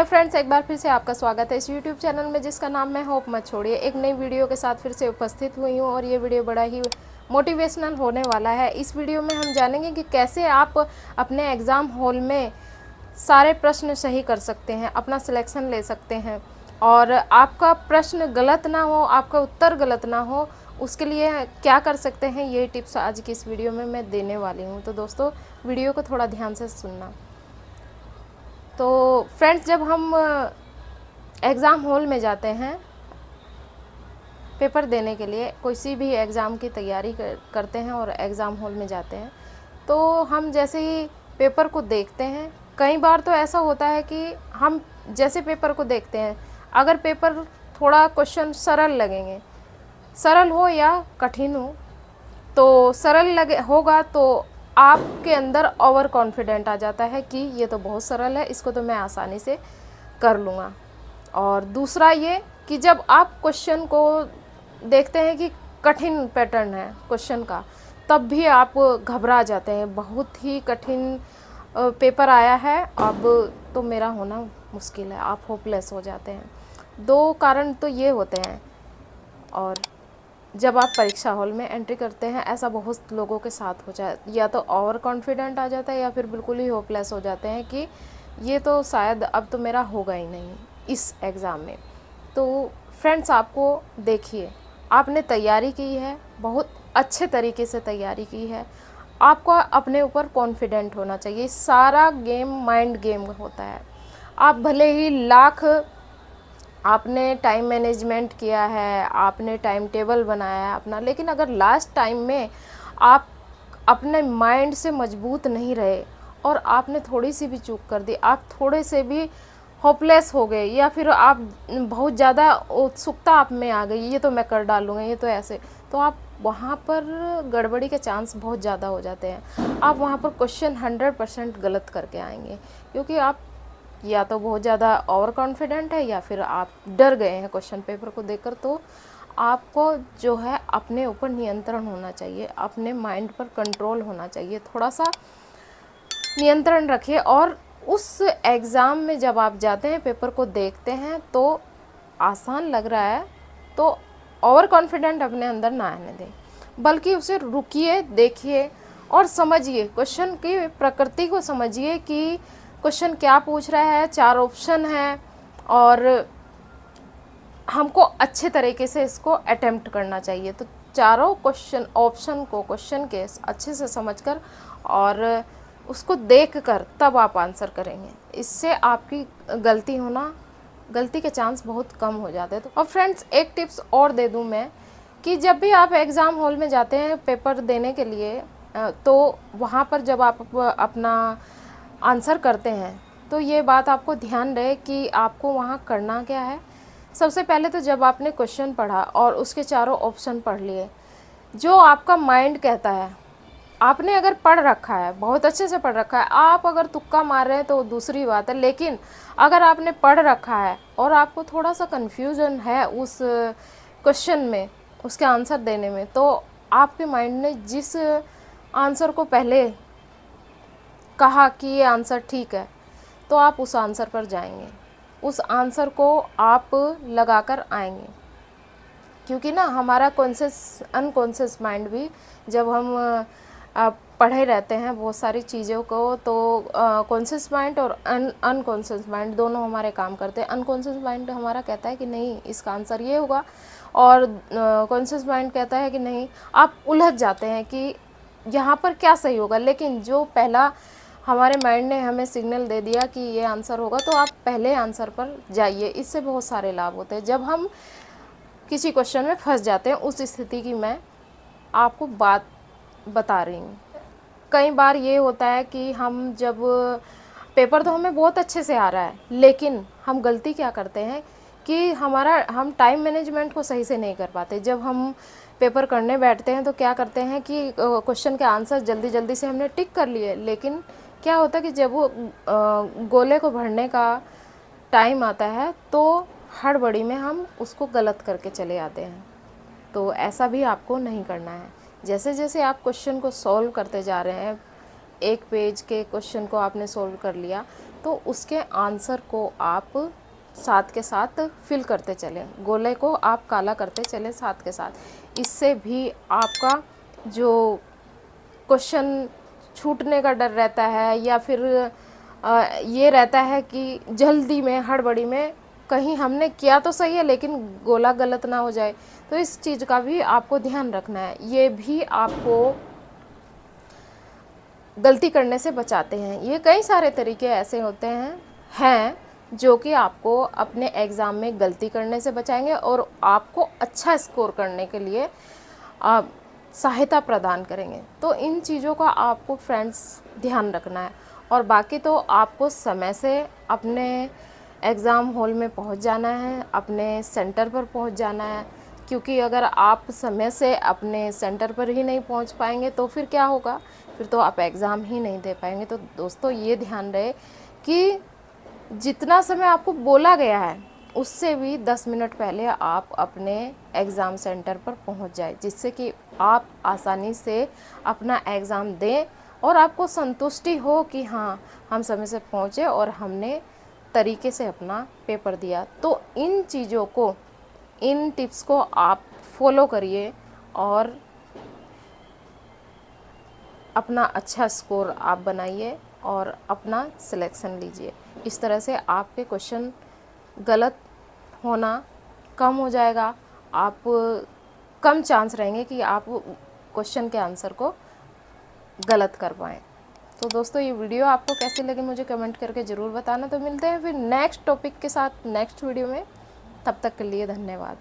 Hello friends, एक बार फिर से आपका स्वागत है इस यूट्यूब चैनल में जिसका नाम है होप मत छोड़िए। एक नई वीडियो के साथ फिर से उपस्थित हुई हूँ और ये वीडियो बड़ा ही मोटिवेशनल होने वाला है। इस वीडियो में हम जानेंगे कि कैसे आप अपने एग्ज़ाम हॉल में सारे प्रश्न सही कर सकते हैं, अपना सिलेक्शन ले सकते हैं और आपका प्रश्न गलत ना हो, आपका उत्तर गलत ना हो, उसके लिए क्या कर सकते हैं, ये टिप्स आज की इस वीडियो में मैं देने वाली हूँ। तो दोस्तों, वीडियो को थोड़ा ध्यान से सुनना। तो फ्रेंड्स, जब हम एग्ज़ाम हॉल में जाते हैं पेपर देने के लिए, किसी भी एग्ज़ाम की तैयारी करते हैं और एग्ज़ाम हॉल में जाते हैं, तो हम जैसे ही पेपर को देखते हैं, कई बार तो ऐसा होता है कि हम जैसे पेपर को देखते हैं, अगर पेपर थोड़ा क्वेश्चन सरल लगेंगे, सरल हो या कठिन हो, तो सरल लगे होगा तो आपके अंदर ओवर कॉन्फिडेंट आ जाता है कि ये तो बहुत सरल है, इसको तो मैं आसानी से कर लूँगा। और दूसरा ये कि जब आप क्वेश्चन को देखते हैं कि कठिन पैटर्न है क्वेश्चन का, तब भी आप घबरा जाते हैं, बहुत ही कठिन पेपर आया है, अब तो मेरा होना मुश्किल है, आप होपलेस हो जाते हैं। दो कारण तो ये होते हैं। और जब आप परीक्षा हॉल में एंट्री करते हैं, ऐसा बहुत लोगों के साथ हो जाए, या तो ओवर कॉन्फिडेंट आ जाता है या फिर बिल्कुल ही होपलेस हो जाते हैं कि ये तो शायद अब तो मेरा होगा ही नहीं इस एग्ज़ाम में। तो फ्रेंड्स, आपको देखिए, आपने तैयारी की है, बहुत अच्छे तरीके से तैयारी की है, आपको अपने ऊपर कॉन्फिडेंट होना चाहिए। सारा गेम माइंड गेम होता है। आप भले ही लाख आपने टाइम मैनेजमेंट किया है, आपने टाइम टेबल बनाया है अपना, लेकिन अगर लास्ट टाइम में आप अपने माइंड से मजबूत नहीं रहे और आपने थोड़ी सी भी चूक कर दी, आप थोड़े से भी होपलेस हो गए, या फिर आप बहुत ज़्यादा उत्सुकता आप में आ गई, ये तो मैं कर डालूँगा, ये तो ऐसे, तो आप वहाँ पर गड़बड़ी के चांस बहुत ज़्यादा हो जाते हैं। आप वहाँ पर क्वेश्चन 100% गलत करके आएंगे, क्योंकि आप या तो बहुत ज़्यादा ओवर कॉन्फिडेंट है या फिर आप डर गए हैं क्वेश्चन पेपर को देखकर। तो आपको जो है अपने ऊपर नियंत्रण होना चाहिए, अपने माइंड पर कंट्रोल होना चाहिए, थोड़ा सा नियंत्रण रखिए। और उस एग्ज़ाम में जब आप जाते हैं, पेपर को देखते हैं, तो आसान लग रहा है तो ओवर कॉन्फिडेंट अपने अंदर ना आने दें, बल्कि उसे रुकिए, देखिए और समझिए, क्वेश्चन की प्रकृति को समझिए कि क्वेश्चन क्या पूछ रहा है। 4 ऑप्शन है और हमको अच्छे तरीके से इसको अटेम्प्ट करना चाहिए। तो चारों ऑप्शन को क्वेश्चन के अच्छे से समझकर और उसको देखकर तब आप आंसर करेंगे। इससे आपकी गलती के चांस बहुत कम हो जाते हैं। तो और फ्रेंड्स, एक टिप्स और दे दूं मैं कि जब भी आप एग्ज़ाम हॉल में जाते हैं पेपर देने के लिए, तो वहाँ पर जब आप अपना आंसर करते हैं, तो ये बात आपको ध्यान रहे कि आपको वहाँ करना क्या है। सबसे पहले तो जब आपने क्वेश्चन पढ़ा और उसके चारों ऑप्शन पढ़ लिए, जो आपका माइंड कहता है, आपने अगर पढ़ रखा है, बहुत अच्छे से पढ़ रखा है, आप अगर तुक्का मार रहे हैं तो दूसरी बात है, लेकिन अगर आपने पढ़ रखा है और आपको थोड़ा सा कन्फ्यूजन है उस क्वेश्चन में, उसके आंसर देने में, तो आपके माइंड ने जिस आंसर को पहले कहा कि ये आंसर ठीक है, तो आप उस आंसर पर जाएंगे, उस आंसर को आप लगाकर आएंगे। क्योंकि ना हमारा अनकॉन्शियस माइंड भी, जब हम पढ़े रहते हैं बहुत सारी चीज़ों को, तो कॉन्शियस माइंड और अनकॉन्शियस माइंड दोनों हमारे काम करते हैं। अनकॉन्शियस माइंड हमारा कहता है कि नहीं, इसका आंसर ये होगा, और कॉन्शियस माइंड कहता है कि नहीं। आप उलझ जाते हैं कि यहाँ पर क्या सही होगा, लेकिन जो पहला हमारे माइंड ने हमें सिग्नल दे दिया कि ये आंसर होगा, तो आप पहले आंसर पर जाइए। इससे बहुत सारे लाभ होते हैं। जब हम किसी क्वेश्चन में फंस जाते हैं, उस स्थिति की मैं आपको बात बता रही हूँ। कई बार ये होता है कि हम जब पेपर तो हमें बहुत अच्छे से आ रहा है, लेकिन हम गलती क्या करते हैं कि हम टाइम मैनेजमेंट को सही से नहीं कर पाते। जब हम पेपर करने बैठते हैं तो क्या करते हैं कि क्वेश्चन के आंसर जल्दी जल्दी से हमने टिक कर लिए, लेकिन क्या होता है कि जब वो गोले को भरने का टाइम आता है, तो हड़बड़ी में हम उसको गलत करके चले आते हैं। तो ऐसा भी आपको नहीं करना है। जैसे जैसे आप क्वेश्चन को सॉल्व करते जा रहे हैं, एक पेज के क्वेश्चन को आपने सॉल्व कर लिया, तो उसके आंसर को आप साथ के साथ फिल करते चलें, गोले को आप काला करते चलें साथ के साथ। इससे भी आपका जो क्वेश्चन छूटने का डर रहता है या फिर ये रहता है कि जल्दी में हड़बड़ी में कहीं हमने किया तो सही है लेकिन गोला गलत ना हो जाए, तो इस चीज़ का भी आपको ध्यान रखना है। ये भी आपको गलती करने से बचाते हैं। ये कई सारे तरीके ऐसे होते हैं जो कि आपको अपने एग्ज़ाम में गलती करने से बचाएंगे और आपको अच्छा स्कोर करने के लिए सहायता प्रदान करेंगे। तो इन चीज़ों का आपको फ्रेंड्स ध्यान रखना है। और बाकी तो आपको समय से अपने एग्ज़ाम हॉल में पहुंच जाना है, अपने सेंटर पर पहुंच जाना है, क्योंकि अगर आप समय से अपने सेंटर पर ही नहीं पहुंच पाएंगे तो फिर क्या होगा, फिर तो आप एग्ज़ाम ही नहीं दे पाएंगे। तो दोस्तों ये ध्यान रहे कि जितना समय आपको बोला गया है उससे भी 10 मिनट पहले आप अपने एग्ज़ाम सेंटर पर पहुंच जाए, जिससे कि आप आसानी से अपना एग्ज़ाम दें और आपको संतुष्टि हो कि हाँ हम समय से पहुँचे और हमने तरीके से अपना पेपर दिया। तो इन चीज़ों को, इन टिप्स को आप फॉलो करिए और अपना अच्छा स्कोर आप बनाइए और अपना सिलेक्शन लीजिए। इस तरह से आपके क्वेश्चन गलत होना कम हो जाएगा, आप कम चांस रहेंगे कि आप क्वेश्चन के आंसर को गलत कर पाएँ। तो दोस्तों ये वीडियो आपको कैसी लगी मुझे कमेंट करके ज़रूर बताना। तो मिलते हैं फिर नेक्स्ट टॉपिक के साथ नेक्स्ट वीडियो में, तब तक के लिए धन्यवाद।